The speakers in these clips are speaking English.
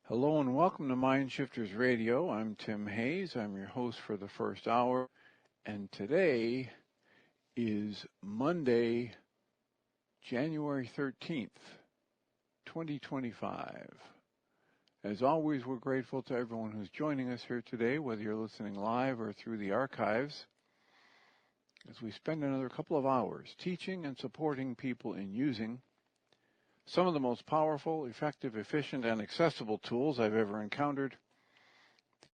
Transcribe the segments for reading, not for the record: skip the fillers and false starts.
Hello and welcome to Mind Shifters Radio. I'm Tim Hayes. I'm your host for the first hour. And today is Monday, January 13th, 2025. As always, we're grateful to everyone who's joining us here today, whether you're listening live or through the archives, as we spend another couple of hours teaching and supporting people in using some of the most powerful, effective, efficient, and accessible tools I've ever encountered.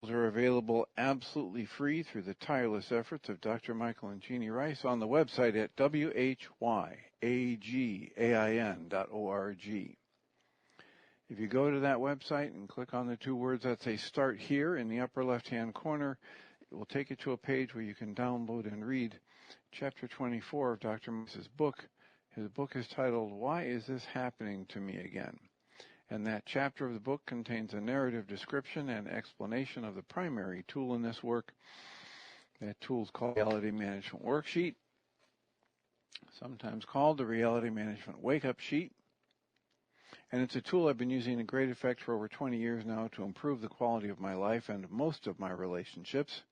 Those are available absolutely free through the tireless efforts of Dr. Michael and Jeanie Ryce on the website at whyagain.org. If you go to that website and click on the two words that say Start Here in the upper left-hand corner, it will take you to a page where you can download and read Chapter 24 of Dr. Ryce's book. His book is titled, Why Is This Happening to Me Again? And that chapter of the book contains a narrative description and explanation of the primary tool in this work. That tool is called Reality Management Worksheet, sometimes called the Reality Management Wake-Up Sheet. And it's a tool I've been using to great effect for over 20 years now to improve the quality of my life and most of my relationships,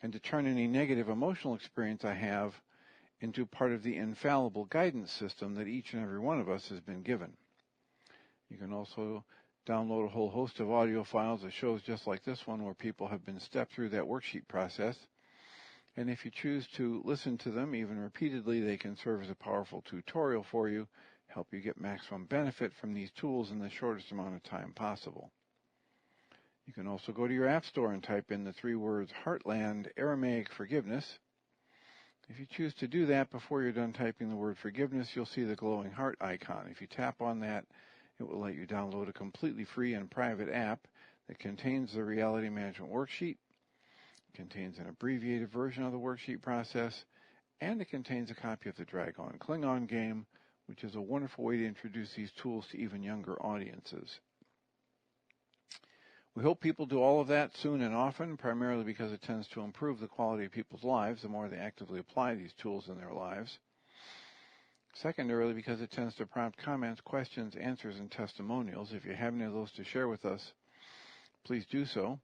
and to turn any negative emotional experience I have into part of the infallible guidance system that each and every one of us has been given. You can also download a whole host of audio files of shows just like this one where people have been stepped through that worksheet process. And if you choose to listen to them, even repeatedly, they can serve as a powerful tutorial for you, help you get maximum benefit from these tools in the shortest amount of time possible. You can also go to your App Store and type in the three words Heartland Aramaic Forgiveness. If you choose to do that before you're done typing the word forgiveness, you'll see the glowing heart icon. If you tap on that, it will let you download a completely free and private app that contains the Reality Management Worksheet, contains an abbreviated version of the worksheet process, and it contains a copy of the Dragon Klingon game, which is a wonderful way to introduce these tools to even younger audiences. We hope people do all of that soon and often, primarily because it tends to improve the quality of people's lives the more they actively apply these tools in their lives. Secondarily, because it tends to prompt comments, questions, answers, and testimonials. If you have any of those to share with us, please do so.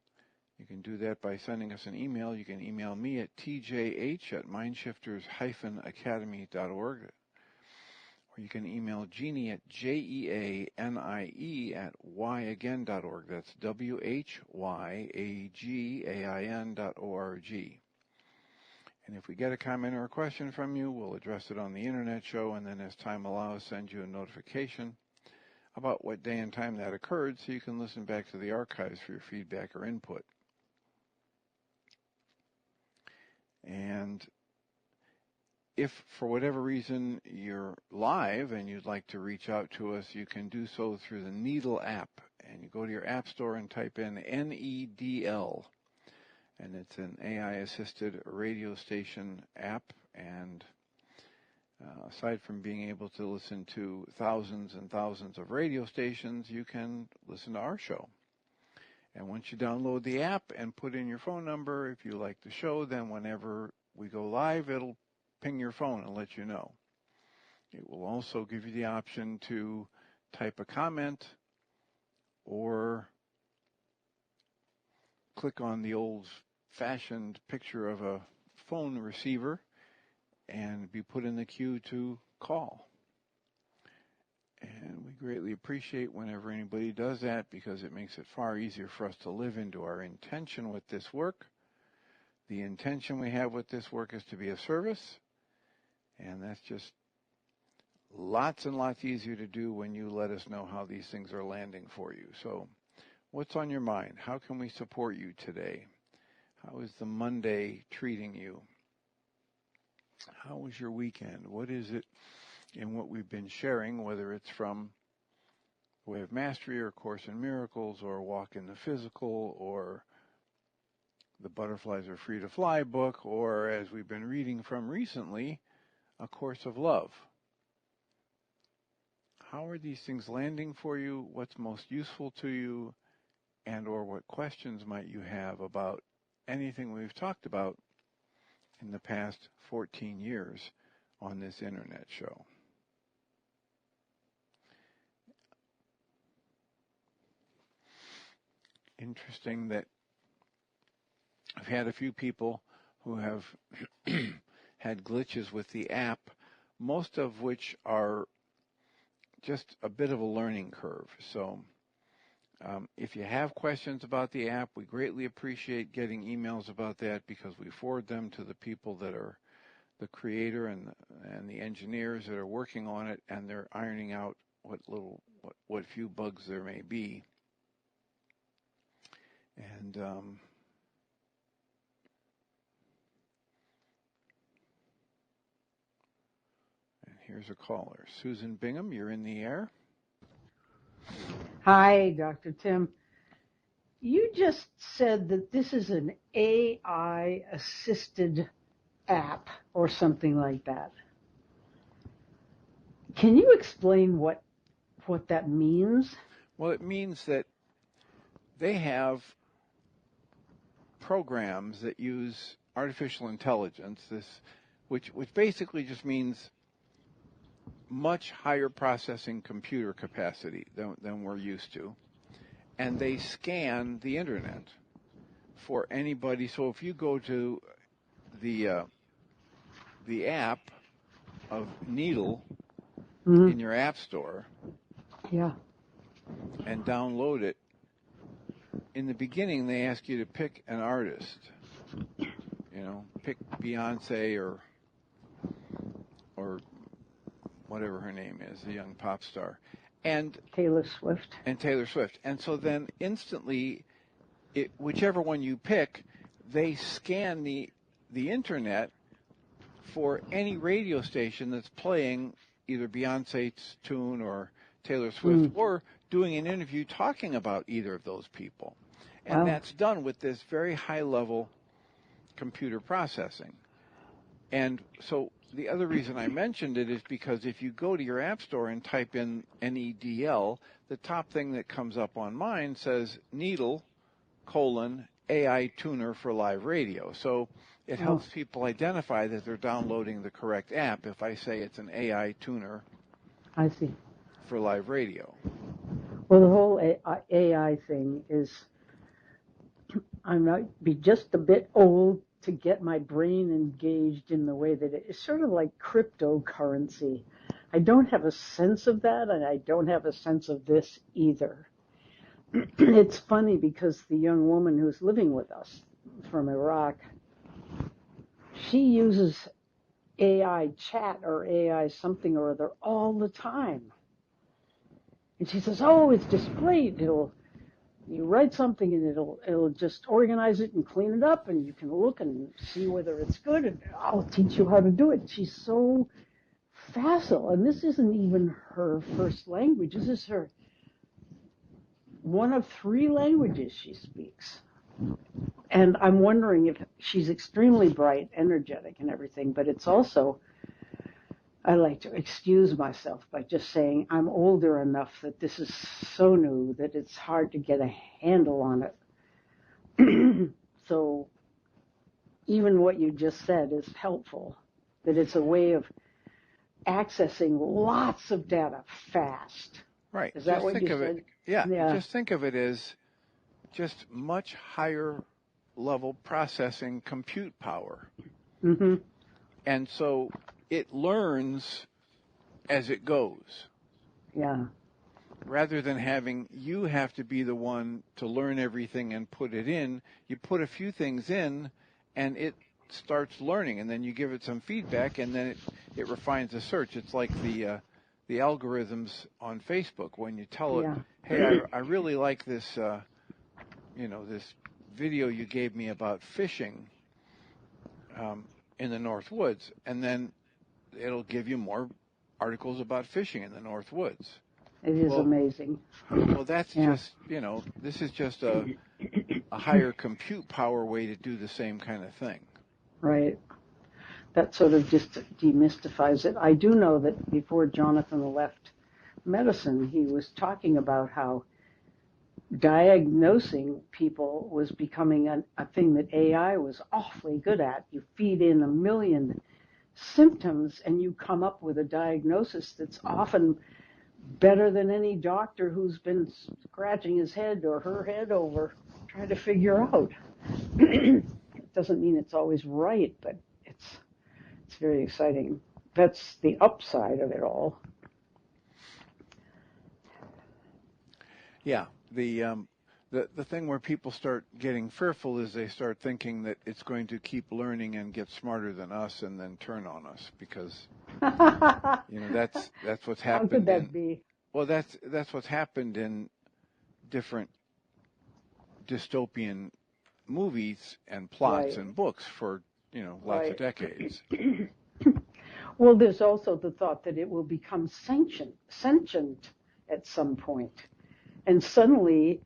You can do that by sending us an email. You can email me at tjh@mindshifters-academy.org. Or you can email Jeanie at jeanie@yagain.org. That's whyagain.org. And if we get a comment or a question from you, we'll address it on the internet show, and then as time allows, send you a notification about what day and time that occurred so you can listen back to the archives for your feedback or input. And if for whatever reason you're live and you'd like to reach out to us, you can do so through the Needle app. And you go to your app store and type in NEDL. And it's an AI-assisted radio station app. And aside from being able to listen to thousands and thousands of radio stations, you can listen to our show. And once you download the app and put in your phone number, if you like the show, then whenever we go live, it'll ping your phone and let you know. It will also give you the option to type a comment or click on the old-fashioned picture of a phone receiver and be put in the queue to call. And we greatly appreciate whenever anybody does that because it makes it far easier for us to live into our intention with this work. The intention we have with this work is to be of service. And that's just lots and lots easier to do when you let us know how these things are landing for you. So what's on your mind? How can we support you today? How is the Monday treating you? How was your weekend? What is it in what we've been sharing, whether it's from Way of Mastery or Course in Miracles or Walk in the Physical or the Butterflies Are Free to Fly book, or as we've been reading from recently, A Course of Love. How are these things landing for you? What's most useful to you? And or what questions might you have about anything we've talked about in the past 14 years on this internet show? interesting that I've had a few people who have had glitches with the app, most of which are just a bit of a learning curve. So if you have questions about the app, we greatly appreciate getting emails about that, because we forward them to the people that are the creator and the engineers that are working on it, and they're ironing out what few bugs there may be. And here's a caller. Susan Bingham, you're in the air. Hi, Dr. Tim. You just said that this is an AI-assisted app or something like that. Can you explain what that means? Well, it means that they have programs that use artificial intelligence, which basically just means much higher processing computer capacity than we're used to. And they scan the internet for anybody. So if you go to the app of Needle in your app store, and download it, in the beginning they ask you to pick an artist. Pick Beyonce or whatever her name is, the young pop star. And Taylor Swift. And so then instantly, whichever one you pick, they scan the internet for any radio station that's playing either Beyonce's tune or Taylor Swift, or doing an interview talking about either of those people. And that's done with this very high-level computer processing. And so the other reason I mentioned it is because if you go to your app store and type in NEDL, the top thing that comes up on mine says Needle, AI tuner for live radio. So it helps people identify that they're downloading the correct app if I say it's an AI tuner for live radio. Well, the whole AI thing is, I might be just a bit old to get my brain engaged in the way that it's sort of like cryptocurrency. I don't have a sense of that, and I don't have a sense of this either. It's funny because the young woman who's living with us from Iraq, she uses AI chat or AI something or other all the time. And she says, oh, it's just great. You write something and it'll just organize it and clean it up, and you can look and see whether it's good, and I'll teach you how to do it. She's so facile, and this isn't even her first language. This is her one of 3 languages she speaks. And I'm wondering if she's extremely bright, energetic, and everything, but it's also, I like to excuse myself by just saying I'm older enough that this is so new that it's hard to get a handle on it. So even what you just said is helpful, that it's a way of accessing lots of data fast. Right. Is that what you said? Yeah. Just think of it as just much higher level processing compute power. Mm-hmm. And so it learns as it goes. Yeah. Rather than having you have to be the one to learn everything and put it in, you put a few things in and it starts learning, and then you give it some feedback, and then it refines the search. It's like the algorithms on Facebook. When you tell it, hey, I really like this, this video you gave me about fishing in the North Woods, and then it'll give you more articles about fishing in the North Woods. It is amazing. Well, that's just, this is just a higher compute power way to do the same kind of thing. Right. That sort of just demystifies it. I do know that before Jonathan left medicine, he was talking about how diagnosing people was becoming a thing that AI was awfully good at. You feed in 1 million symptoms and you come up with a diagnosis that's often better than any doctor who's been scratching his head or her head over try to figure out. It doesn't mean it's always right, but it's very exciting. That's the upside of it all. Yeah, the thing where people start getting fearful is they start thinking that it's going to keep learning and get smarter than us and then turn on us, because that's what's happened. How could that be? Well, that's what's happened in different dystopian movies and plots and books for lots of decades. Well, there's also the thought that it will become sentient at some point, and suddenly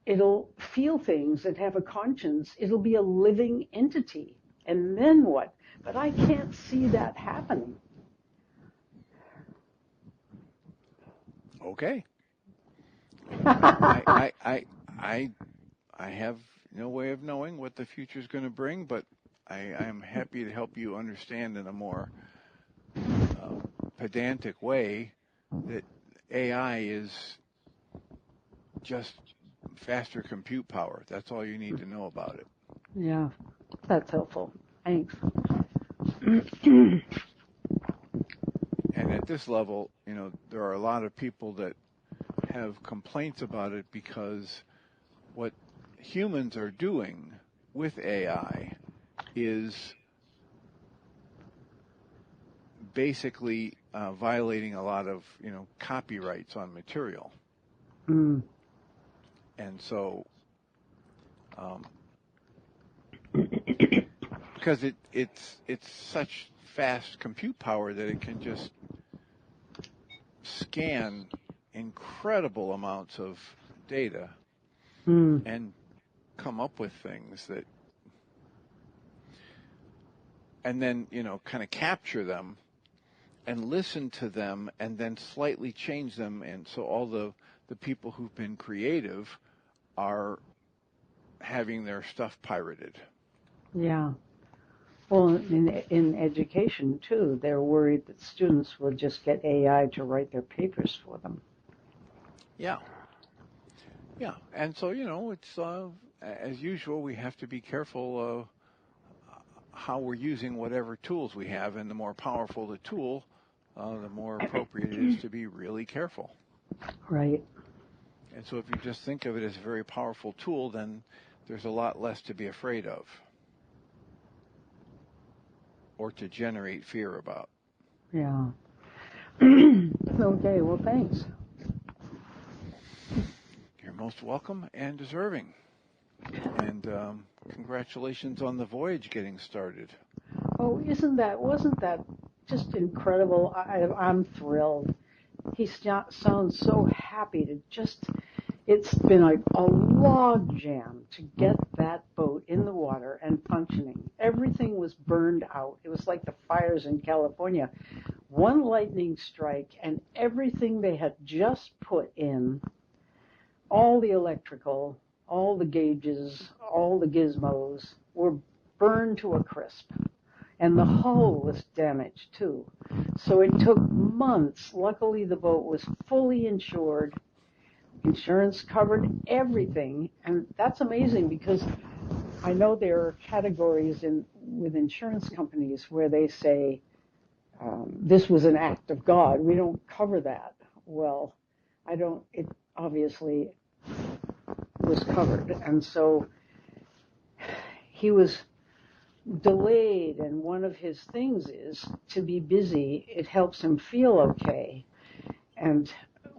it'll feel things and have a conscience. It'll be a living entity, and then what? But I can't see that happening. Okay. I have no way of knowing what the future is going to bring, but I am happy to help you understand in a more pedantic way that AI is just faster compute power. That's all you need to know about it. Yeah, that's helpful. Thanks. And at this level, there are a lot of people that have complaints about it because what humans are doing with AI is basically violating a lot of copyrights on material. Mm. And so because it's such fast compute power that it can just scan incredible amounts of data and come up with things that, and then kind of capture them and listen to them and then slightly change them, and so all the people who've been creative are having their stuff pirated. Yeah. Well, in education, too, they're worried that students will just get AI to write their papers for them. Yeah. Yeah. And so, it's, as usual, we have to be careful how we're using whatever tools we have, and the more powerful the tool, the more appropriate it is to be really careful. Right. And so if you just think of it as a very powerful tool, then there's a lot less to be afraid of or to generate fear about. Yeah. Okay, well, thanks. You're most welcome and deserving. And congratulations on the voyage getting started. Oh, wasn't that just incredible? I'm thrilled. He sounds so happy to it's been a log jam to get that boat in the water and functioning. Everything was burned out. It was like the fires in California. One lightning strike and everything they had just put in, all the electrical, all the gauges, all the gizmos, were burned to a crisp. And the hull was damaged, too. So it took months. Luckily, the boat was fully insured. Insurance covered everything. And that's amazing, because I know there are categories with insurance companies where they say, this was an act of God. We don't cover that. Well, it obviously was covered. And so he was delayed, and one of his things is to be busy. It helps him feel okay. And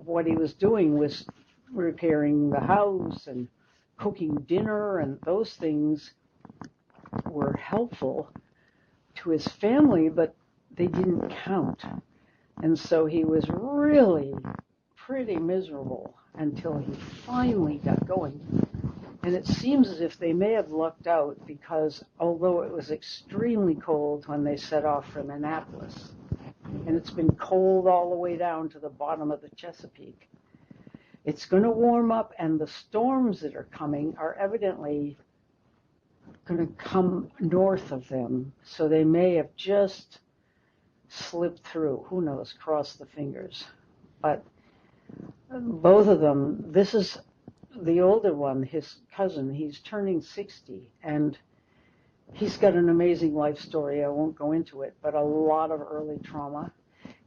what he was doing was repairing the house and cooking dinner, and those things were helpful to his family, but they didn't count. And so he was really pretty miserable until he finally got going. And it seems as if they may have lucked out, because although it was extremely cold when they set off from Annapolis, and it's been cold all the way down to the bottom of the Chesapeake, it's going to warm up, and the storms that are coming are evidently going to come north of them. So they may have just slipped through. Who knows? Cross the fingers. But both of them, this is the older one, his cousin, he's turning 60, and he's got an amazing life story. I won't go into it, but a lot of early trauma.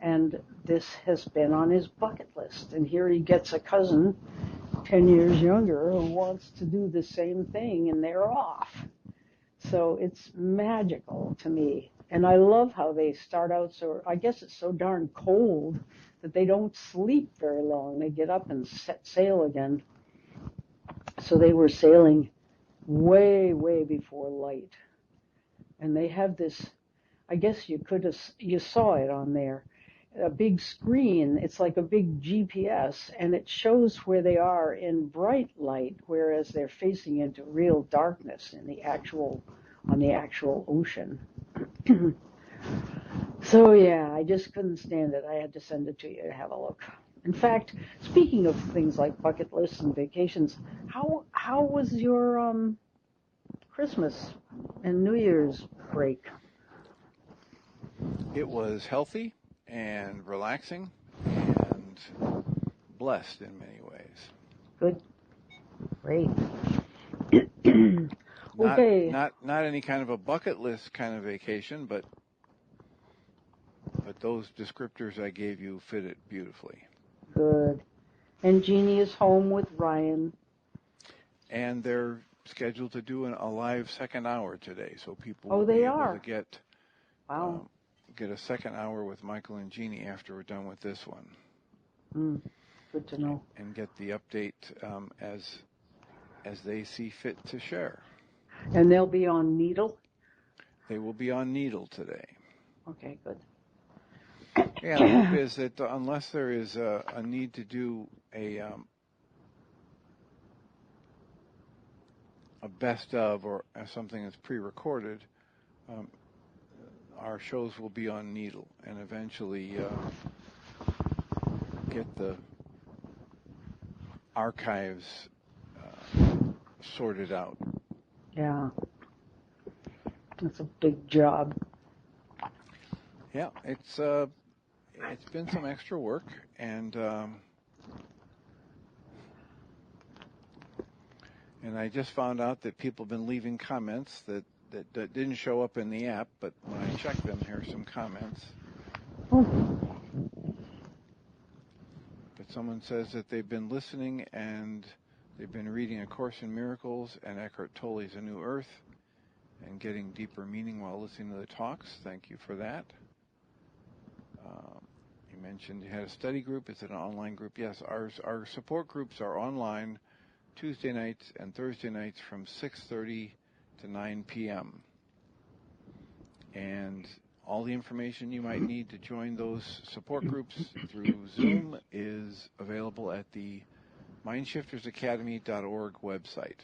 And this has been on his bucket list. And here he gets a cousin 10 years younger who wants to do the same thing, and they're off. So it's magical to me. And I love how they start out so, I guess it's so darn cold that they don't sleep very long. They get up and set sail again. So they were sailing way, way before light. And they have this, I guess you saw it on there, a big screen. It's like a big GPS, and it shows where they are in bright light, whereas they're facing into real darkness on the actual ocean. So yeah, I just couldn't stand it. I had to send it to you to have a look. In fact, speaking of things like bucket lists and vacations, how was your Christmas and New Year's break? It was healthy and relaxing and blessed in many ways. Good. Great. Okay. Not any kind of a bucket list kind of vacation, but those descriptors I gave you fit it beautifully. Good. And Jeanie is home with Ryan. And they're scheduled to do a live second hour today, so people will be able to get get a second hour with Michael and Jeanie after we're done with this one. Good to know. And get the update as they see fit to share. And they'll be on Needle? They will be on Needle today. Okay, good. Yeah, the hope is that unless there is a need to do a best of or something that's pre-recorded, our shows will be on Needle and eventually get the archives sorted out. Yeah, that's a big job. Yeah, it's been some extra work, and I just found out that people have been leaving comments that didn't show up in the app, but when I checked them, here's some comments. But someone says that they've been listening and they've been reading A Course in Miracles and Eckhart Tolle's A New Earth and getting deeper meaning while listening to the talks. Thank you for that. You mentioned you had a study group. Is it an online group? Yes, our support groups are online Tuesday nights and Thursday nights from 6:30 to 9 p.m. And all the information you might need to join those support groups through Zoom is available at the mindshiftersacademy.org website.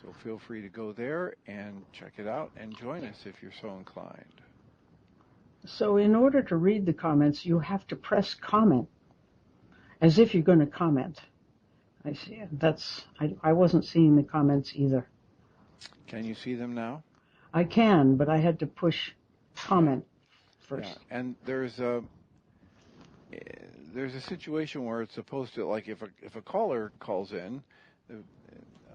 So feel free to go there and check it out and join us if you're so inclined. So in order to read the comments, you have to press comment, as if you're going to comment. I see. I wasn't seeing the comments either. Can you see them now? I can, but I had to push comment first. Yeah. And there's a situation where it's supposed to, like if a caller calls in,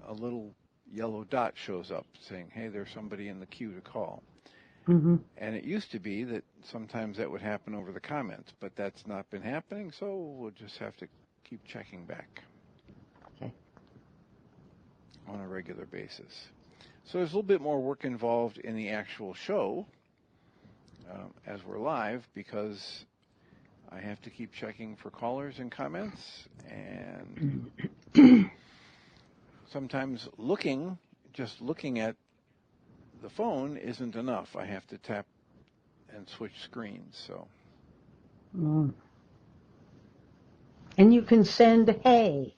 a little yellow dot shows up saying, hey, there's somebody in the queue to call. Mm-hmm. And it used to be that sometimes that would happen over the comments, but that's not been happening, so we'll just have to keep checking back. Okay. On a regular basis. So there's a little bit more work involved in the actual show as we're live, because I have to keep checking for callers and comments, and sometimes just looking at the phone isn't enough. I have to tap and switch screens. So. And you can send hey.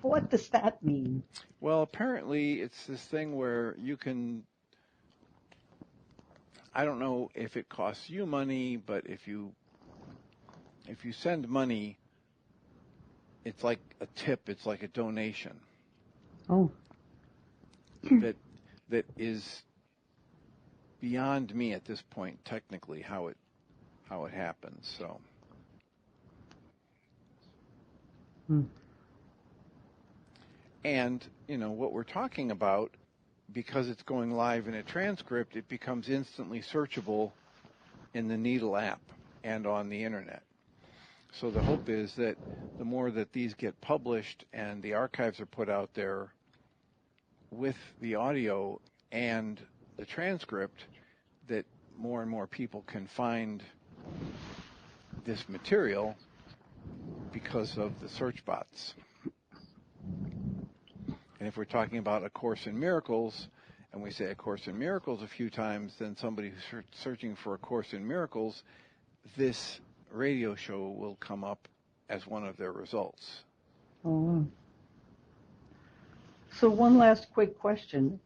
What does that mean? Well, apparently it's this thing where you can, I don't know if it costs you money, but if you send money, it's like a tip, it's like a donation. Oh. That is beyond me at this point, technically, how it happens. So. And, what we're talking about, because it's going live in a transcript, it becomes instantly searchable in the Needle app and on the internet. So the hope is that the more that these get published and the archives are put out there with the audio and the transcript, that more and more people can find this material because of the search bots. And if we're talking about A Course in Miracles, and we say A Course in Miracles a few times, then somebody who's searching for A Course in Miracles, this radio show will come up as one of their results. Oh. So one last quick question.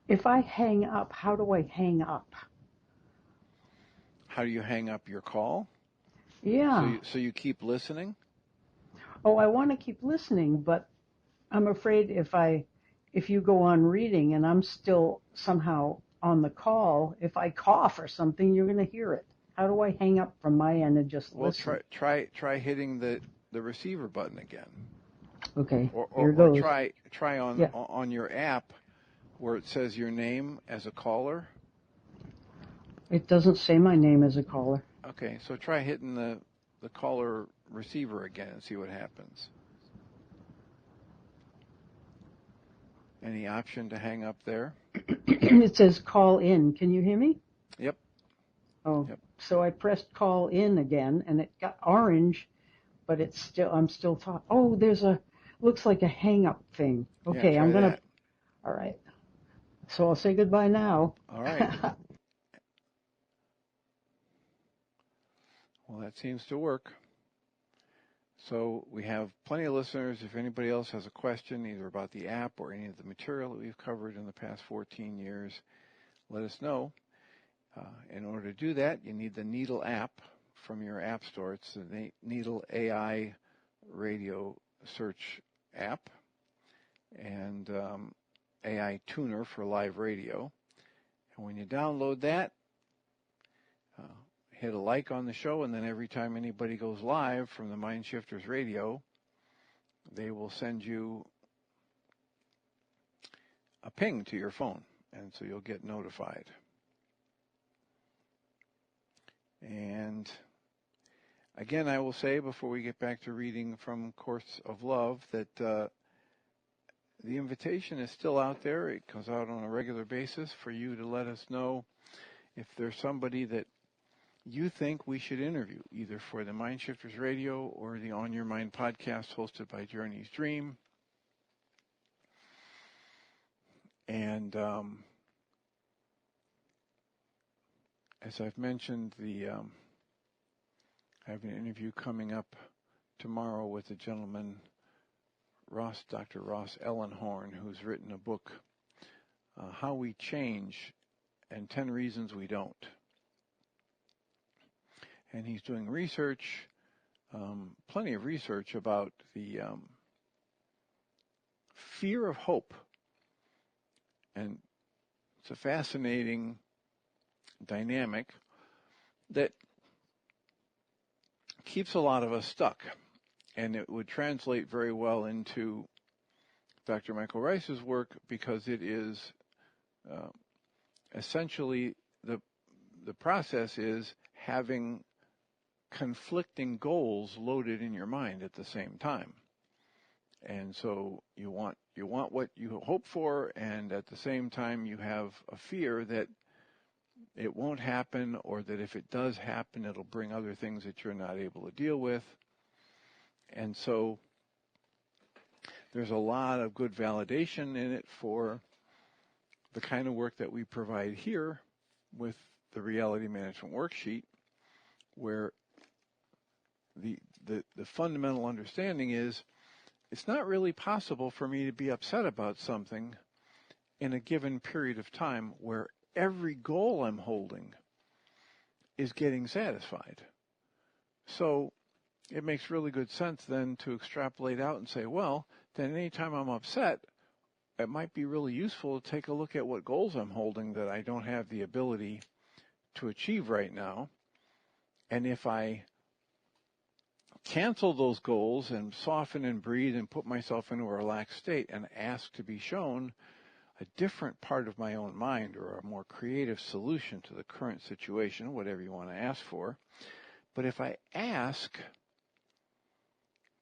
If I hang up, how do I hang up? How do you hang up your call? Yeah. So you keep listening? Oh, I want to keep listening, but I'm afraid if you go on reading and I'm still somehow on the call, if I cough or something, you're going to hear it. How do I hang up from my end and just listen? Well, try hitting the receiver button again. Okay, Or here goes. try on your app where it says your name as a caller. It doesn't say my name as a caller. Okay, so try hitting the caller receiver again and see what happens. Any option to hang up there? It says call in. Can you hear me? Yep. Oh, yep. So I pressed call in again, and it got orange, but I'm still talking. Oh, looks like a hang up thing. Okay, yeah, I'm gonna. That. All right. So I'll say goodbye now. All right. Well, that seems to work. So we have plenty of listeners. If anybody else has a question, either about the app or any of the material that we've covered in the past 14 years, let us know. In order to do that, you need the Needle app from your app store. It's the Needle AI radio search app and AI tuner for live radio. And when you download that, hit a like on the show, and then every time anybody goes live from the Mind Shifters radio, they will send you a ping to your phone, and so you'll get notified. And again, I will say before we get back to reading from Course of Love that the invitation is still out there. It goes out on a regular basis for you to let us know if there's somebody that you think we should interview, either for the Mind Shifters Radio or the On Your Mind podcast hosted by Journey's Dream. And as I've mentioned, I have an interview coming up tomorrow with a gentleman, Dr. Ross Ellenhorn, who's written a book, How We Change and 10 Reasons We Don't. And he's doing research, plenty of research about the fear of hope. And it's a fascinating dynamic that keeps a lot of us stuck. And it would translate very well into Dr. Michael Ryce's work because it is essentially the process is having conflicting goals loaded in your mind at the same time. And so you want what you hope for, and at the same time you have a fear that it won't happen, or that if it does happen, it'll bring other things that you're not able to deal with. And so there's a lot of good validation in it for the kind of work that we provide here with the Reality Management Worksheet, where the fundamental understanding is it's not really possible for me to be upset about something in a given period of time where every goal I'm holding is getting satisfied. So it makes really good sense then to extrapolate out and say, well, then anytime I'm upset, it might be really useful to take a look at what goals I'm holding that I don't have the ability to achieve right now. And if I cancel those goals and soften and breathe and put myself into a relaxed state and ask to be shown a different part of my own mind or a more creative solution to the current situation, whatever you want to ask for. But if I ask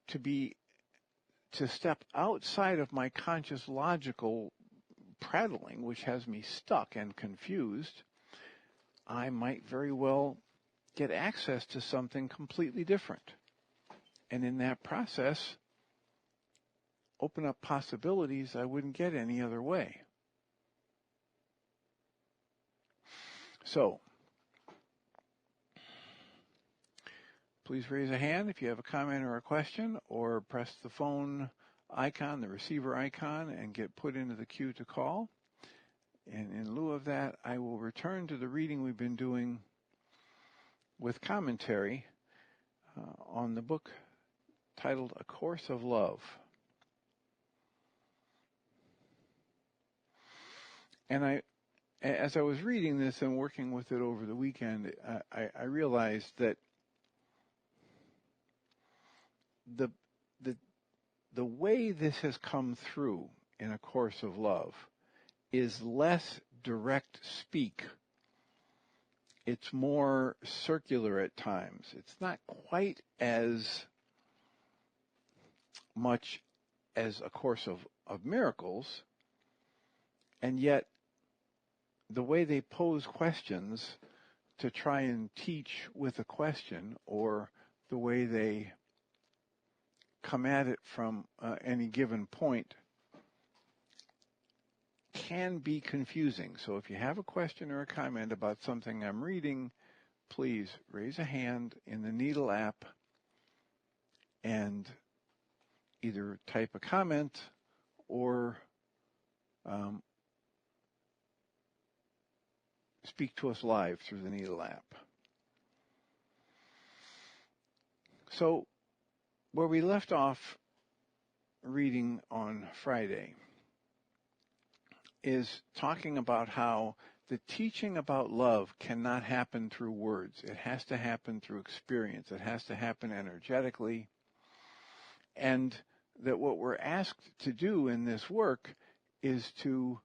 to step outside of my conscious logical prattling, which has me stuck and confused, I might very well get access to something completely different. And in that process, open up possibilities I wouldn't get any other way. So, please raise a hand if you have a comment or a question, or press the phone icon, the receiver icon, and get put into the queue to call. And in lieu of that, I will return to the reading we've been doing with commentary on the book titled A Course of Love. And as I was reading this and working with it over the weekend, I realized that the way this has come through in A Course of Love is less direct speak. It's more circular at times. It's not quite as much as A Course of Miracles, and yet the way they pose questions to try and teach with a question, or the way they come at it from any given point, can be confusing. So if you have a question or a comment about something I'm reading, please raise a hand in the Needle app and either type a comment or speak to us live through the Needle app. So where we left off reading on Friday is talking about how the teaching about love cannot happen through words. It has to happen through experience. It has to happen energetically. And that what we're asked to do in this work is to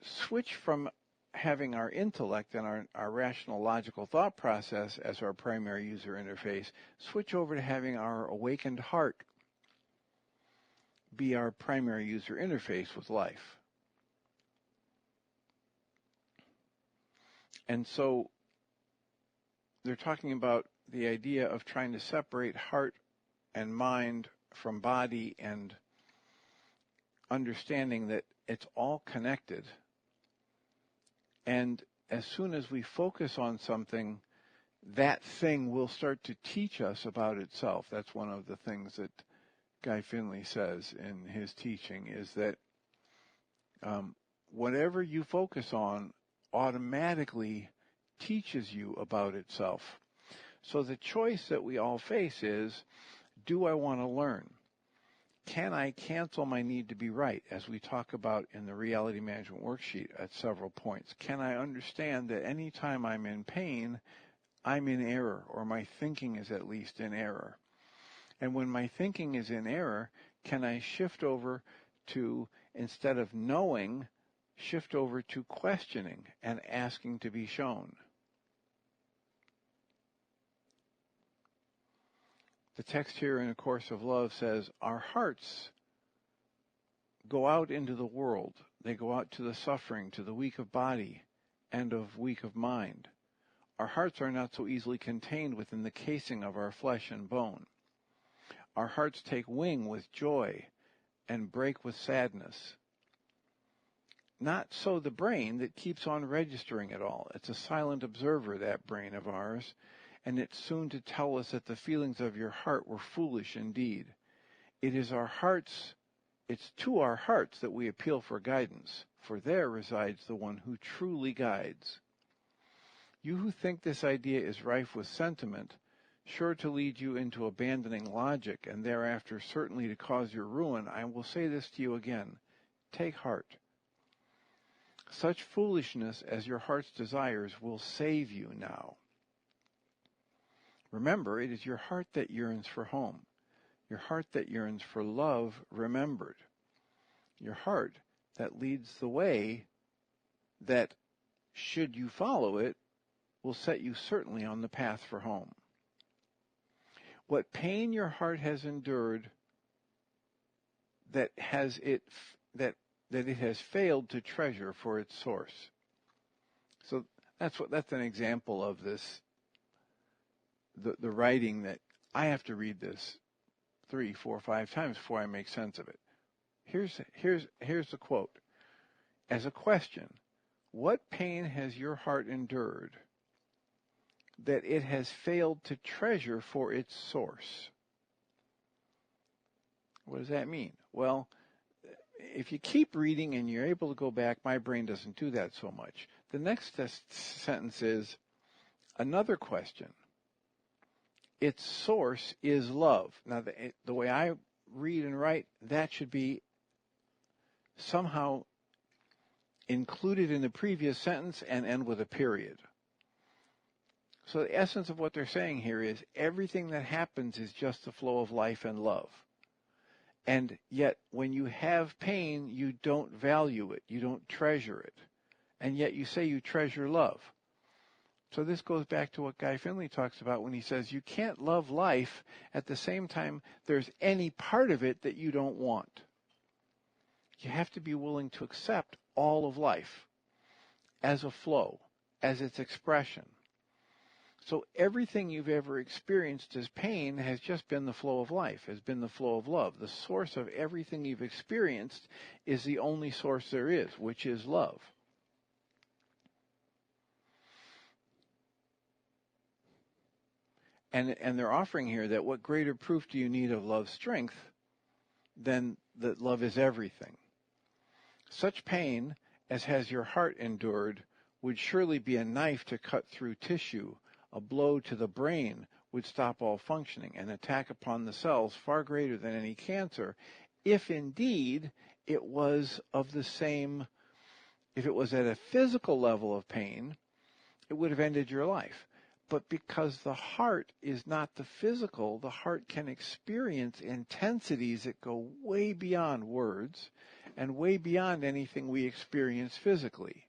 switch from having our intellect and our rational logical thought process as our primary user interface, switch over to having our awakened heart be our primary user interface with life. And so they're talking about the idea of trying to separate heart and mind from body, and understanding that it's all connected. And as soon as we focus on something, that thing will start to teach us about itself. That's one of the things that Guy Finley says in his teaching, is that whatever you focus on automatically teaches you about itself. So the choice that we all face is, do I want to learn? Can I cancel my need to be right, as we talk about in the Reality Management Worksheet at several points? Can I understand that any time I'm in pain, I'm in error, or my thinking is at least in error? And when my thinking is in error, can I shift over to, instead of knowing, shift over to questioning and asking to be shown? The text here in A Course of Love says, our hearts go out into the world. They go out to the suffering, to the weak of body, and of weak of mind. Our hearts are not so easily contained within the casing of our flesh and bone. Our hearts take wing with joy and break with sadness. Not so the brain that keeps on registering it all. It's a silent observer, that brain of ours, and it's soon to tell us that the feelings of your heart were foolish indeed. It is our hearts, it's to our hearts that we appeal for guidance, for there resides the one who truly guides. You who think this idea is rife with sentiment, sure to lead you into abandoning logic and thereafter certainly to cause your ruin, I will say this to you again. Take heart. Such foolishness as your heart's desires will save you now. Remember, it is your heart that yearns for home, your heart that yearns for love remembered, your heart that leads the way that, should you follow it, will set you certainly on the path for home. What pain your heart has endured that it has failed to treasure for its source. So that's an example of this, the writing that I have to read this 3, 4, 5 times before I make sense of it. Here's the quote. As a question, what pain has your heart endured that it has failed to treasure for its source? What does that mean? Well, if you keep reading and you're able to go back, my brain doesn't do that so much. The next sentence is another question. Its source is love. Now, the way I read and write, that should be somehow included in the previous sentence and end with a period. So the essence of what they're saying here is everything that happens is just the flow of life and love. And yet, when you have pain, you don't value it. You don't treasure it. And yet you say you treasure love. So this goes back to what Guy Finley talks about when he says you can't love life at the same time there's any part of it that you don't want. You have to be willing to accept all of life as a flow, as its expression. So everything you've ever experienced as pain has just been the flow of life, has been the flow of love. The source of everything you've experienced is the only source there is, which is love. And they're offering here that what greater proof do you need of love's strength than that love is everything? Such pain as has your heart endured would surely be a knife to cut through tissue. A blow to the brain would stop all functioning, an attack upon the cells far greater than any cancer, if indeed it was of the same, if it was at a physical level of pain, it would have ended your life. But because the heart is not the physical, the heart can experience intensities that go way beyond words and way beyond anything we experience physically.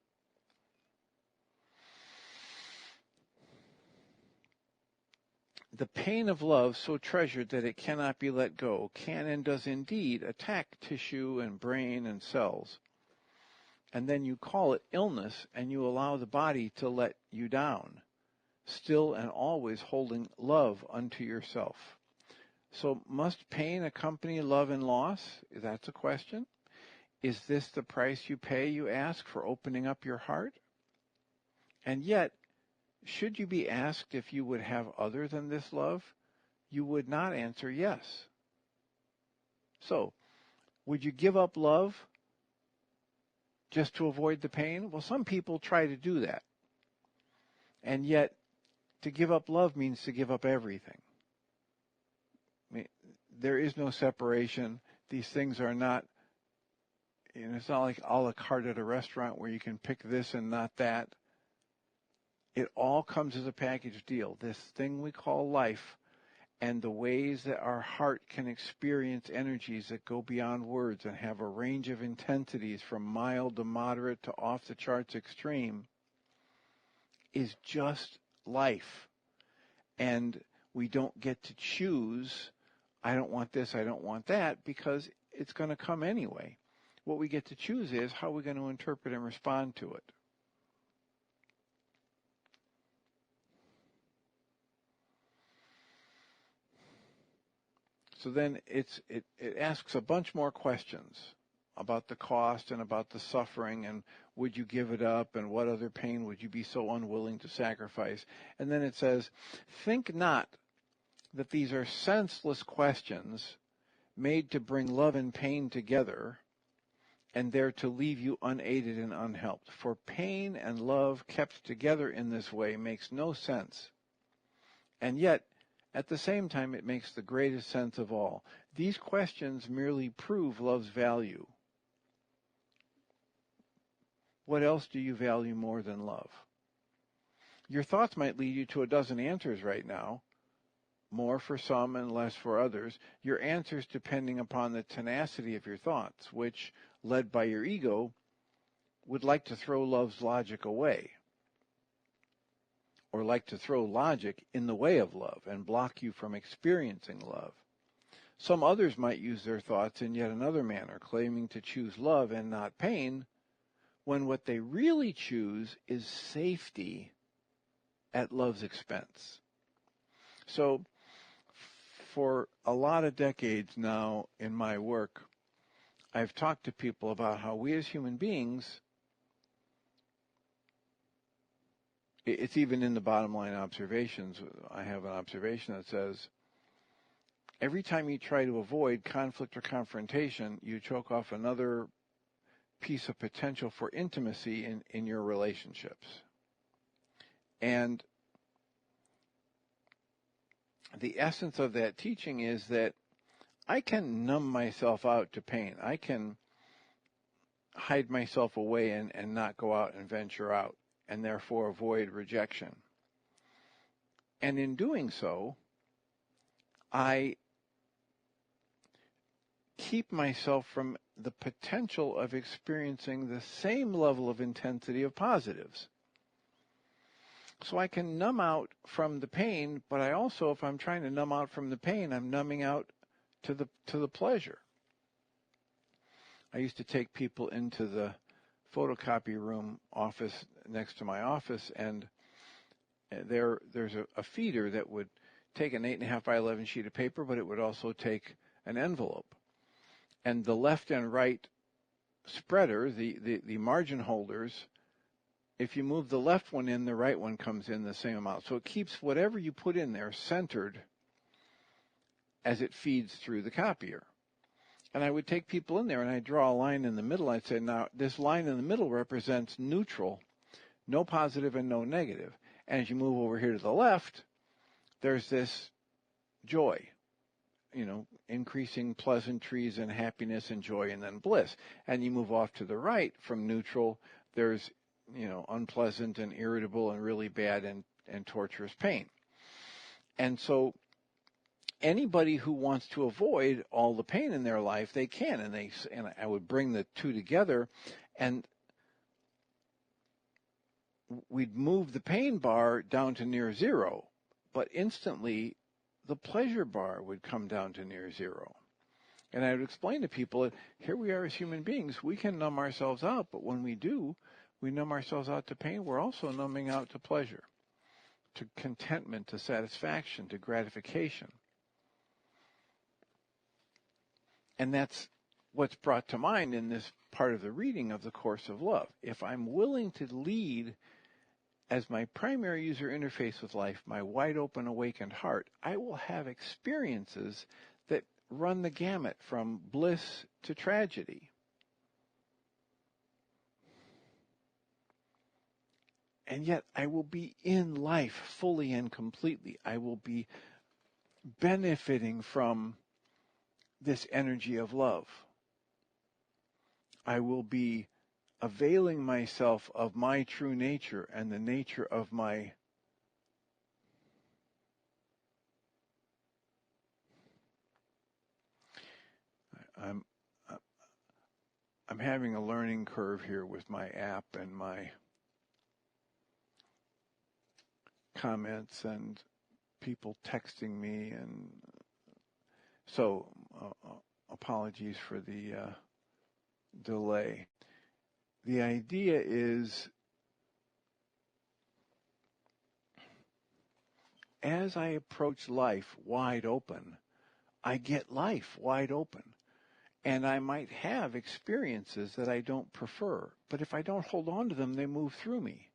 The pain of love, so treasured that it cannot be let go, can and does indeed attack tissue and brain and cells. And then you call it illness, and you allow the body to let you down, still and always holding love unto yourself. So must pain accompany love and loss? That's a question. Is this the price you pay, you ask, for opening up your heart? And yet, should you be asked if you would have other than this love, you would not answer yes. So, would you give up love just to avoid the pain? Well, some people try to do that. And yet, to give up love means to give up everything. I mean, there is no separation. These things are not, it's not like a la carte at a restaurant where you can pick this and not that. It all comes as a package deal. This thing we call life and the ways that our heart can experience energies that go beyond words and have a range of intensities from mild to moderate to off the charts extreme is just life. And we don't get to choose, I don't want this, I don't want that, because it's going to come anyway. What we get to choose is how we're going to interpret and respond to it. So then it asks a bunch more questions about the cost and about the suffering and would you give it up and what other pain would you be so unwilling to sacrifice. And then it says, think not that these are senseless questions made to bring love and pain together and there to leave you unaided and unhelped. For pain and love kept together in this way makes no sense. And yet, at the same time, it makes the greatest sense of all. These questions merely prove love's value. What else do you value more than love? Your thoughts might lead you to a dozen answers right now, more for some and less for others, your answers depending upon the tenacity of your thoughts, which, led by your ego, would like to throw love's logic away, or like to throw logic in the way of love and block you from experiencing love. Some others might use their thoughts in yet another manner, claiming to choose love and not pain, when what they really choose is safety at love's expense. So, for a lot of decades now in my work, I've talked to people about how we as human beings, it's even in the bottom line observations, I have an observation that says, every time you try to avoid conflict or confrontation, you choke off another piece of potential for intimacy in your relationships. And the essence of that teaching is that I can numb myself out to pain. I can hide myself away and not go out and venture out, and therefore avoid rejection. And in doing so, I keep myself from the potential of experiencing the same level of intensity of positives. So I can numb out from the pain, but I also, if I'm trying to numb out from the pain, I'm numbing out to the pleasure. I used to take people into the photocopy room office next to my office, and there's a feeder that would take an 8.5 by 11 sheet of paper, but it would also take an envelope. And the left and right spreader, the margin holders, if you move the left one in, the right one comes in the same amount. So it keeps whatever you put in there centered as it feeds through the copier. And I would take people in there and I'd draw a line in the middle. I'd say, now this line in the middle represents neutral, no positive and no negative. And as you move over here to the left, there's this joy, increasing pleasantries and happiness and joy and then bliss. And you move off to the right from neutral, there's, unpleasant and irritable and really bad and torturous pain. And so anybody who wants to avoid all the pain in their life, they can. And I would bring the two together, and we'd move the pain bar down to near zero, but instantly the pleasure bar would come down to near zero. And I would explain to people that here we are as human beings, we can numb ourselves out, but when we do, we numb ourselves out to pain, we're also numbing out to pleasure, to contentment, to satisfaction, to gratification. And that's what's brought to mind in this part of the reading of the Course of Love. If I'm willing to lead as my primary user interface with life, my wide open, awakened heart, I will have experiences that run the gamut from bliss to tragedy. And yet I will be in life fully and completely. I will be benefiting from this energy of love. I will be availing myself of my true nature and the nature of my I'm having a learning curve here with my app and my comments and people texting me, and so apologies for the delay. The idea is, as I approach life wide open, I get life wide open. And I might have experiences that I don't prefer, but if I don't hold on to them, they move through me.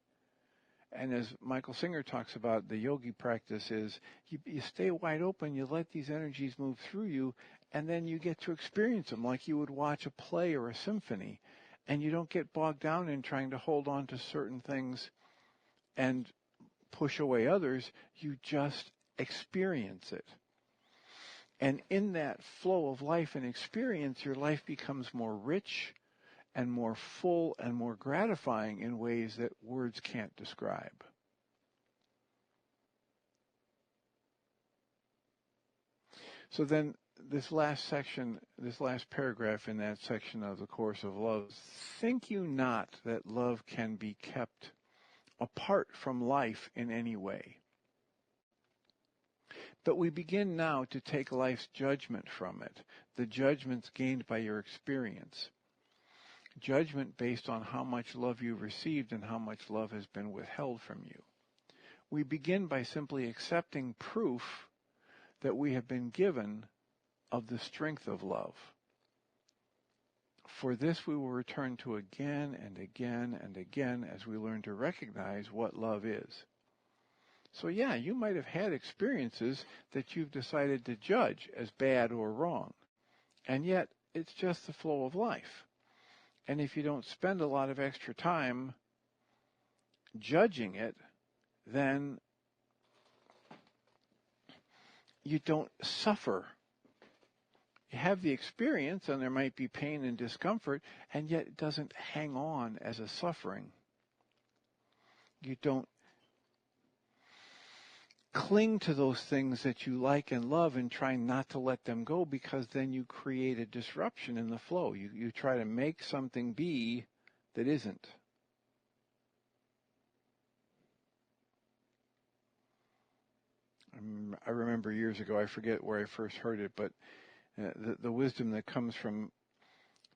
And as Michael Singer talks about, the yogi practice is you stay wide open, you let these energies move through you, and then you get to experience them like you would watch a play or a symphony. And you don't get bogged down in trying to hold on to certain things and push away others. You just experience it. And in that flow of life and experience, your life becomes more rich and more full and more gratifying in ways that words can't describe. So then this last section, this last paragraph in that section of the Course of Love, think you not that love can be kept apart from life in any way. But we begin now to take life's judgment from it, the judgments gained by your experience. Judgment based on how much love you've received and how much love has been withheld from you. We begin by simply accepting proof that we have been given of the strength of love. For this we will return to again and again and again as we learn to recognize what love is. So yeah, you might have had experiences that you've decided to judge as bad or wrong, and yet it's just the flow of life. And if you don't spend a lot of extra time judging it, then you don't suffer. You have the experience, and there might be pain and discomfort, and yet it doesn't hang on as a suffering. You don't cling to those things that you like and love and try not to let them go, because then you create a disruption in the flow. You try to make something be that isn't. I remember years ago, I forget where I first heard it, but the wisdom that comes from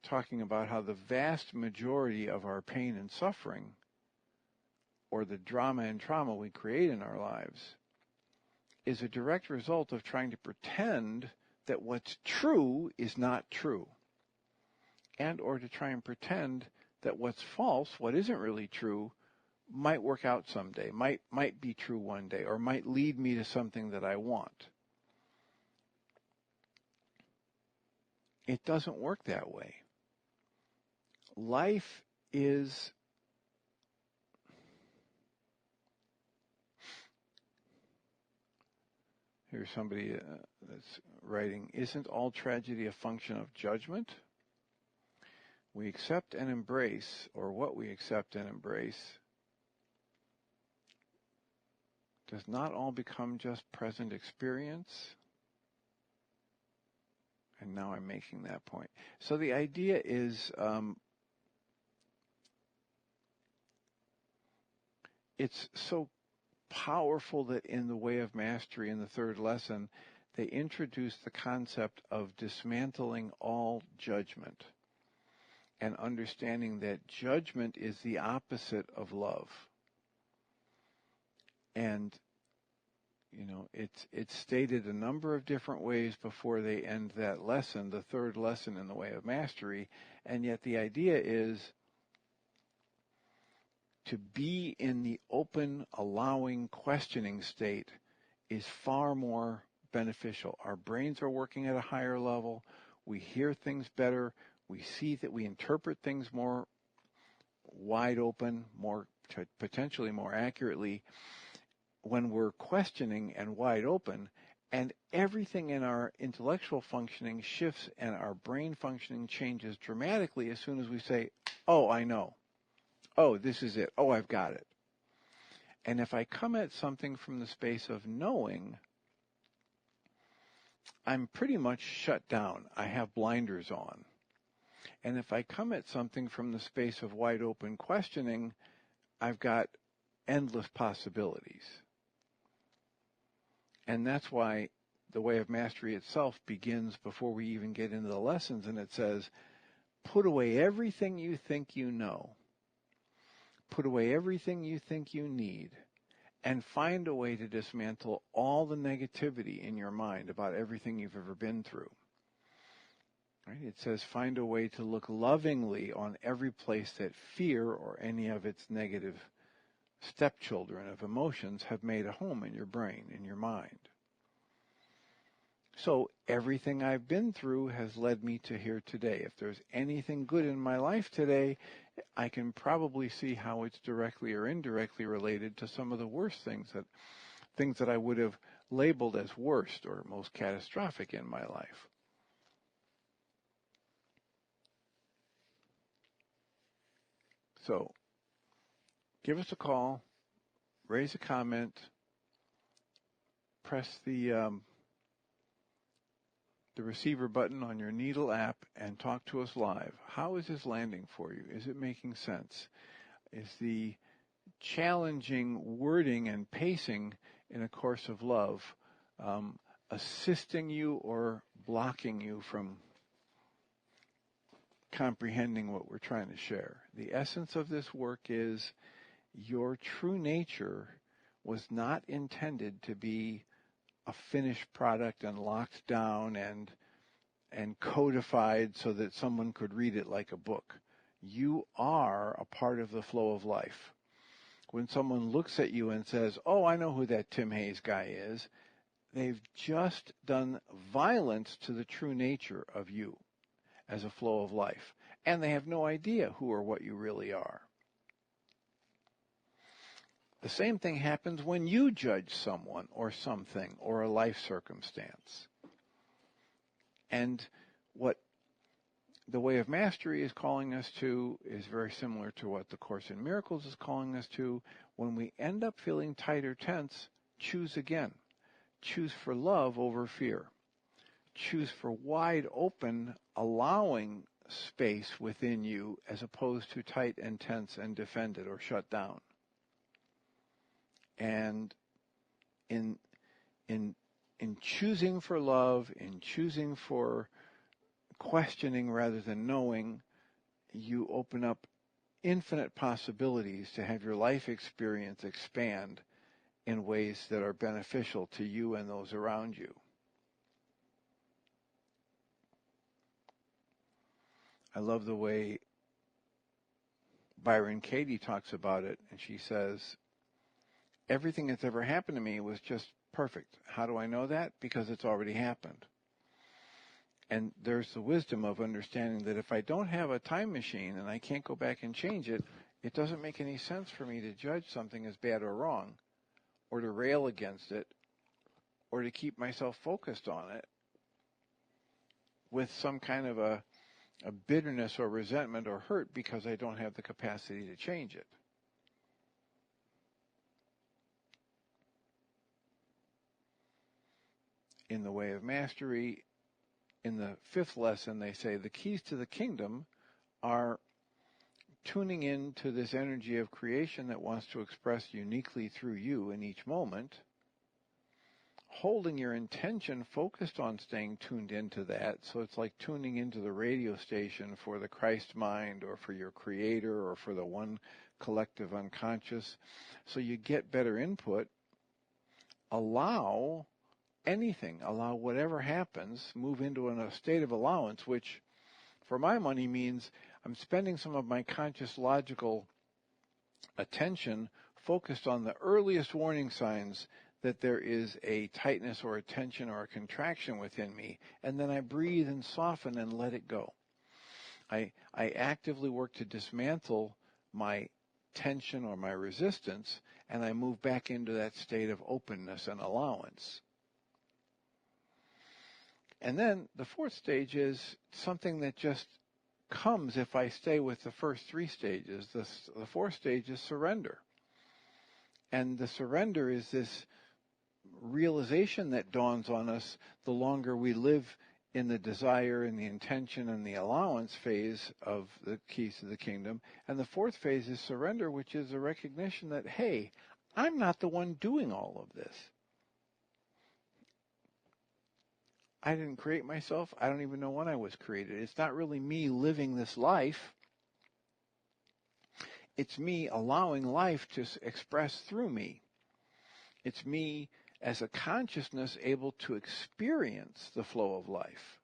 talking about how the vast majority of our pain and suffering, or the drama and trauma we create in our lives, is a direct result of trying to pretend that what's true is not true, and or to try and pretend that what's false, what isn't really true, might work out someday, might be true one day, or might lead me to something that I want. It doesn't work that way. Life is here's somebody that's writing, isn't all tragedy a function of judgment? We accept and embrace, or what we accept and embrace, does not all become just present experience? And now I'm making that point. So the idea is, it's so powerful that in the Way of Mastery, in the third lesson, they introduce the concept of dismantling all judgment and understanding that judgment is the opposite of love. And, you know, it's stated a number of different ways before they end that lesson, the third lesson in the Way of Mastery, and yet the idea is to be in the open, allowing, questioning state is far more beneficial. Our brains are working at a higher level. We hear things better. We see that we interpret things more wide open, more potentially more accurately when we're questioning and wide open, and everything in our intellectual functioning shifts and our brain functioning changes dramatically as soon as we say, oh, I know. Oh, this is it. Oh, I've got it. And if I come at something from the space of knowing, I'm pretty much shut down. I have blinders on. And if I come at something from the space of wide open questioning, I've got endless possibilities. And that's why the Way of Mastery itself begins before we even get into the lessons, and it says, put away everything you think you know. Put away everything you think you need, and find a way to dismantle all the negativity in your mind about everything you've ever been through. Right? It says find a way to look lovingly on every place that fear or any of its negative stepchildren of emotions have made a home in your brain, in your mind. So everything I've been through has led me to here today. If there's anything good in my life today, I can probably see how it's directly or indirectly related to some of the worst things that I would have labeled as worst or most catastrophic in my life. So give us a call, raise a comment, press the the receiver button on your Needle app and talk to us live. How is this landing for you? Is it making sense? Is the challenging wording and pacing in A Course of Love assisting you or blocking you from comprehending what we're trying to share? The essence of this work is your true nature was not intended to be a finished product and locked down and codified so that someone could read it like a book. You are a part of the flow of life. When someone looks at you and says, oh, I know who that DrTimHayes guy is, they've just done violence to the true nature of you as a flow of life. And they have no idea who or what you really are. The same thing happens when you judge someone or something or a life circumstance. And what the Way of Mastery is calling us to is very similar to what the Course in Miracles is calling us to. When we end up feeling tight or tense, choose again. Choose for love over fear. Choose for wide open, allowing space within you as opposed to tight and tense and defended or shut down. And in choosing for love, in choosing for questioning rather than knowing, you open up infinite possibilities to have your life experience expand in ways that are beneficial to you and those around you. I love the way Byron Katie talks about it, and she says, everything that's ever happened to me was just perfect. How do I know that? Because it's already happened. And there's the wisdom of understanding that if I don't have a time machine and I can't go back and change it, it doesn't make any sense for me to judge something as bad or wrong, or to rail against it, or to keep myself focused on it with some kind of a bitterness or resentment or hurt because I don't have the capacity to change it. In the Way of Mastery, in the 5th lesson, they say the keys to the kingdom are tuning in to this energy of creation that wants to express uniquely through you in each moment, holding your intention focused on staying tuned into that. So it's like tuning into the radio station for the Christ mind or for your creator or for the one collective unconscious. So you get better input. Allow anything, allow whatever happens, move into a state of allowance, which for my money means I'm spending some of my conscious logical attention focused on the earliest warning signs that there is a tightness or a tension or a contraction within me, and then I breathe and soften and let it go. I actively work to dismantle my tension or my resistance, and I move back into that state of openness and allowance. And then the 4th stage is something that just comes if I stay with the first 3 stages. The 4th stage is surrender. And the surrender is this realization that dawns on us the longer we live in the desire and the intention and the allowance phase of the keys to the kingdom. And the 4th phase is surrender, which is a recognition that, hey, I'm not the one doing all of this. I didn't create myself. I don't even know when I was created. It's not really me living this life. It's me allowing life to express through me. It's me as a consciousness able to experience the flow of life.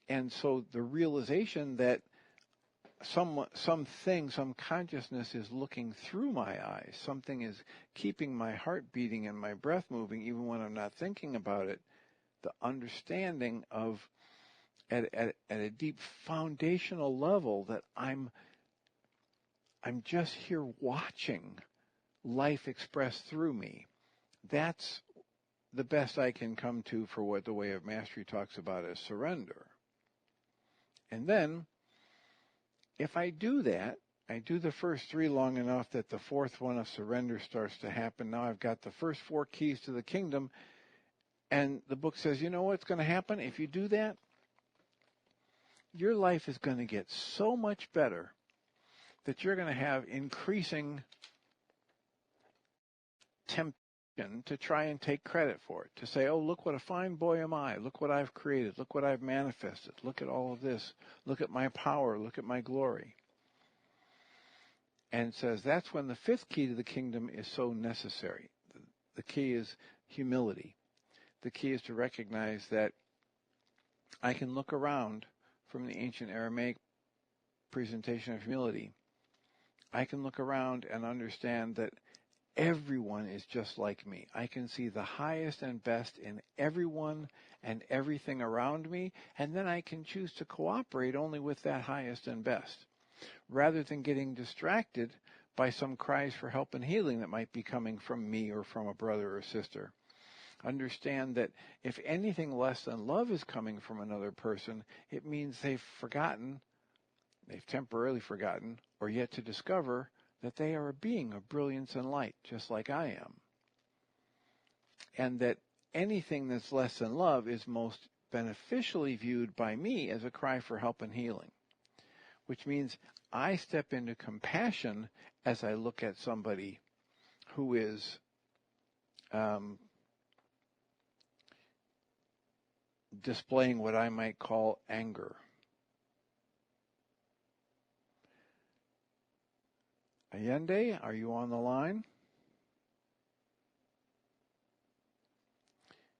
And so the realization that something, some consciousness is looking through my eyes. Something is keeping my heart beating and my breath moving even when I'm not thinking about it. The understanding of, at a deep foundational level, that I'm just here watching life expressed through me. That's the best I can come to for what the Way of Mastery talks about as surrender. And then, if I do that, I do the first 3 long enough that the 4th one of surrender starts to happen. Now I've got the first 4 keys to the kingdom. And the book says, you know what's going to happen if you do that? Your life is going to get so much better that you're going to have increasing temptation to try and take credit for it, to say, oh, look what a fine boy am I. Look what I've created. Look what I've manifested. Look at all of this. Look at my power. Look at my glory. And says that's when the fifth key to the kingdom is so necessary. The key is humility. The key is to recognize that I can look around from the ancient Aramaic presentation of humility. I can look around and understand that everyone is just like me. I can see the highest and best in everyone and everything around me, and then I can choose to cooperate only with that highest and best, rather than getting distracted by some cries for help and healing that might be coming from me or from a brother or sister. Understand that if anything less than love is coming from another person, it means they've temporarily forgotten, or yet to discover that they are a being of brilliance and light, just like I am. And that anything that's less than love is most beneficially viewed by me as a cry for help and healing, which means I step into compassion as I look at somebody who is displaying what I might call anger. Allende, are you on the line?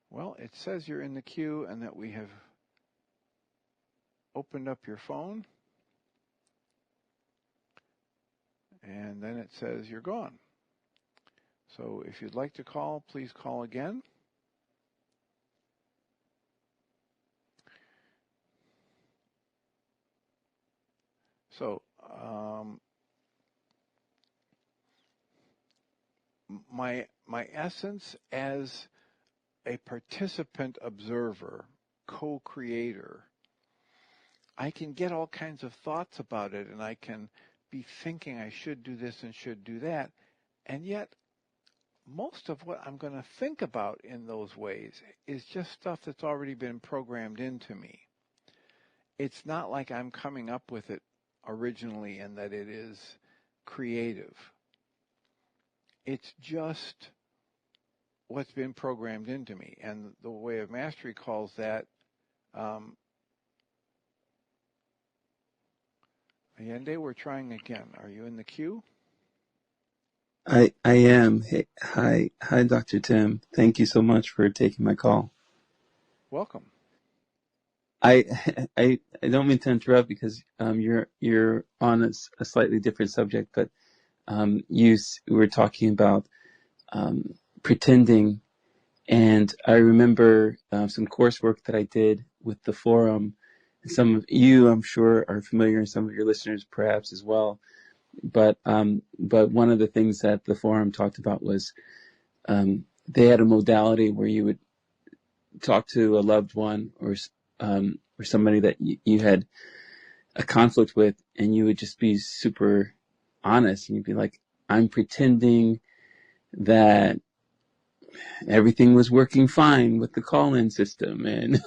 Well, it says you're in the queue and that we have opened up your phone. And then it says you're gone. So if you'd like to call, please call again. So my essence as a participant observer, co-creator, I can get all kinds of thoughts about it, and I can be thinking I should do this and should do that, and yet most of what I'm going to think about in those ways is just stuff that's already been programmed into me. It's not like I'm coming up with it originally and that it is creative. It's just what's been programmed into me. And the Way of Mastery calls that Allende, we're trying again. Are you in the queue? I am. Hey, hi, Dr. Tim. Thank you so much for taking my call. Welcome. I don't mean to interrupt because you're on a slightly different subject, but you were talking about pretending, and I remember some coursework that I did with the forum. Some of you, I'm sure, are familiar, and some of your listeners perhaps as well. But one of the things that the forum talked about was they had a modality where you would talk to a loved one or somebody that you had a conflict with, and you would just be super honest, and you'd be like, I'm pretending that everything was working fine with the call-in system, and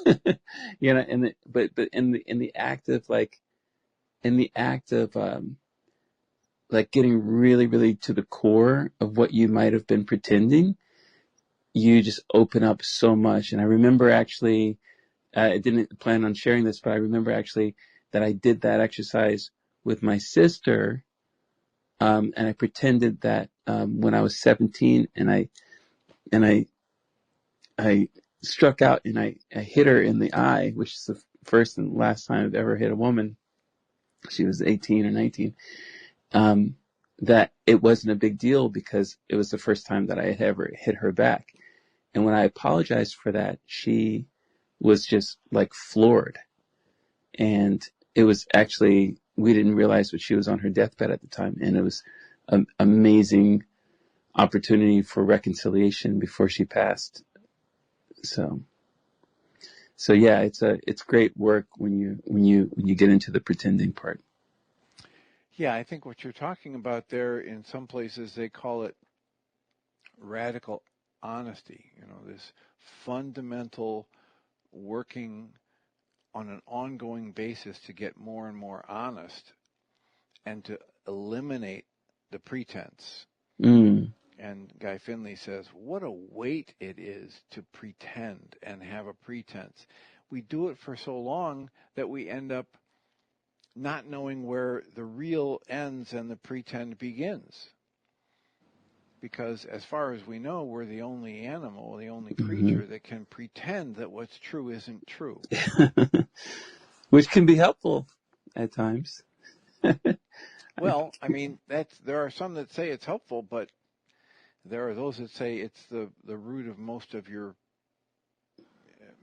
but in the act of like getting really, really to the core of what you might have been pretending, you just open up so much. And I remember actually, I didn't plan on sharing this, but I remember actually that I did that exercise with my sister, and I pretended that when I was 17, and I struck out and I hit her in the eye, which is the first and last time I've ever hit a woman. She was 18 or 19. That it wasn't a big deal because it was the first time that I had ever hit her back. And when I apologized for that, she was just like floored. And it was actually, we didn't realize that she was on her deathbed at the time. And it was an amazing opportunity for reconciliation before she passed. So yeah, it's great work when you get into the pretending part. Yeah, I think what you're talking about there, in some places they call it radical honesty, this fundamental working on an ongoing basis to get more and more honest and to eliminate the pretense. And Guy Finley says, what a weight it is to pretend and have a pretense. We do it for so long that we end up not knowing where the real ends and the pretend begins. Because as far as we know, we're the only animal, the only creature that can pretend that what's true isn't true. Which can be helpful at times. Well, I mean, there are some that say it's helpful, but there are those that say it's the root of most of your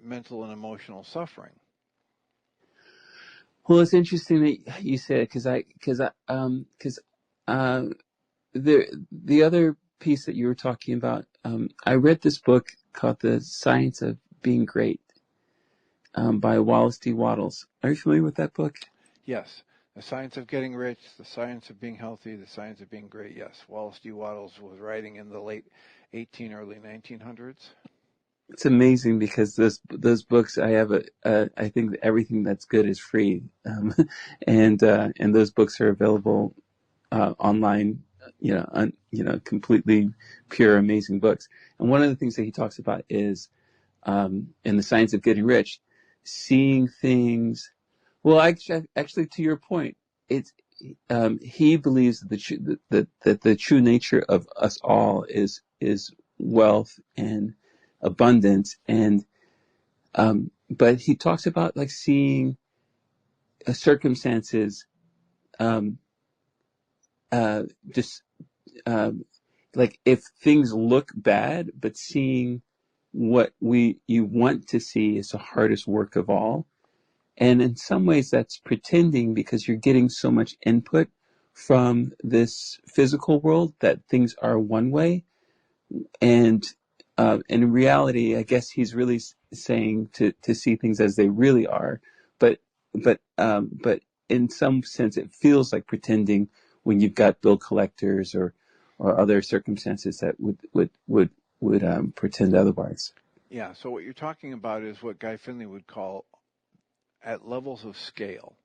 mental and emotional suffering. Well, it's interesting that you said because the other piece that you were talking about, I read this book called The Science of Being Great by Wallace D. Wattles. Are you familiar with that book? Yes. The Science of Getting Rich, The Science of Being Healthy, The Science of Being Great. Yes. Wallace D. Wattles was writing in the late early 1900s. It's amazing because those books, I have I think everything that's good is free, and those books are available online. Completely pure, amazing books. And one of the things that he talks about is in The Science of Getting Rich, seeing things. Well, actually, to your point, it's he believes that the true nature of us all is wealth and abundance, and but he talks about like seeing circumstances, just like if things look bad, but seeing what you want to see is the hardest work of all. And in some ways that's pretending because you're getting so much input from this physical world that things are one way. And in reality, I guess he's really saying to see things as they really are. But in some sense, it feels like pretending when you've got bill collectors or other circumstances that would pretend otherwise. Yeah. So what you're talking about is what Guy Finley would call at levels of scale.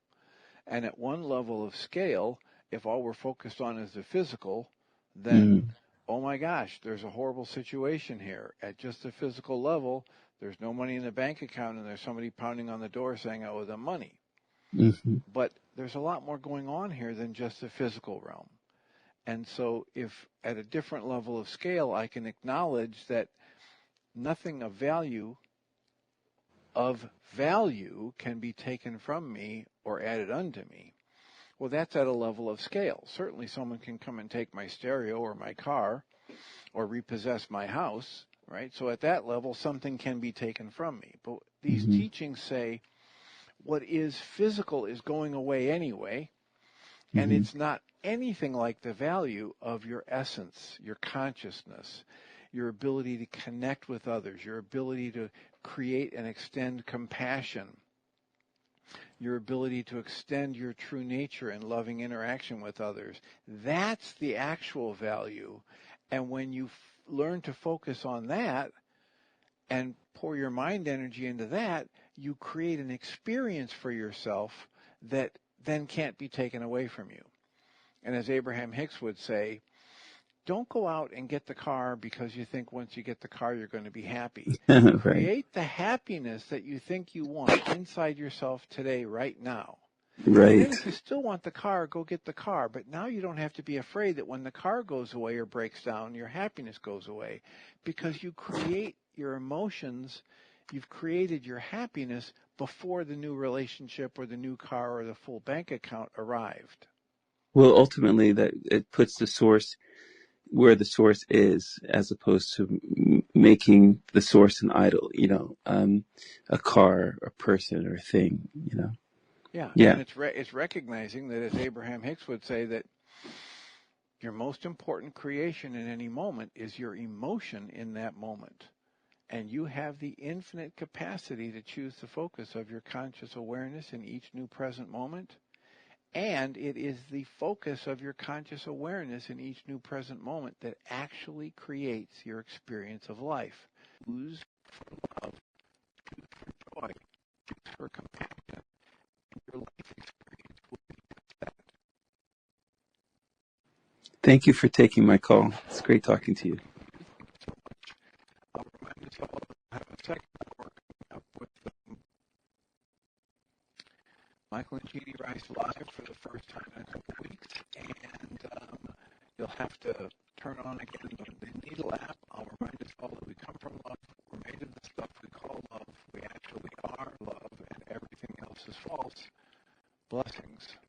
And at one level of scale, if all we're focused on is the physical, then, oh my gosh, there's a horrible situation here. At just the physical level, there's no money in the bank account and there's somebody pounding on the door saying I owe them money. But there's a lot more going on here than just the physical realm. And so if at a different level of scale, I can acknowledge that nothing of value can be taken from me or added unto me. Well, that's at a level of scale. Certainly someone can come and take my stereo or my car or repossess my house, right? So at that level, something can be taken from me. But these teachings say what is physical is going away anyway, and it's not anything like the value of your essence, your consciousness, your ability to connect with others, your ability to create and extend compassion, your ability to extend your true nature and loving interaction with others. That's the actual value. And when you learn to focus on that and pour your mind energy into that, you create an experience for yourself that then can't be taken away from you. And as Abraham Hicks would say, don't go out and get the car because you think once you get the car you're going to be happy. Right. Create the happiness that you think you want inside yourself today, right now. Right. And then if you still want the car, go get the car. But now you don't have to be afraid that when the car goes away or breaks down, your happiness goes away. Because you create your emotions, you've created your happiness before the new relationship or the new car or the full bank account arrived. Well, ultimately, that it puts the source where the source is, as opposed to making the source an idol. A car, a person, or a thing. Yeah. Yeah. And it's recognizing that, as Abraham Hicks would say, that your most important creation in any moment is your emotion in that moment. And you have the infinite capacity to choose the focus of your conscious awareness in each new present moment. And it is the focus of your conscious awareness in each new present moment that actually creates your experience of life. Choose for love, choose for joy, choose for compassion, and your life experience will be just that. Thank you for taking my call. It's great talking to you. Thank you so much. I'll remind us all to have a second hour coming up with Michael and Jeanie Ryce live for the first time in a couple of weeks, and you'll have to turn on again the Needle app. I'll remind us all that we come from love, we're made of the stuff we call love, we actually are love, and everything else is false. Blessings.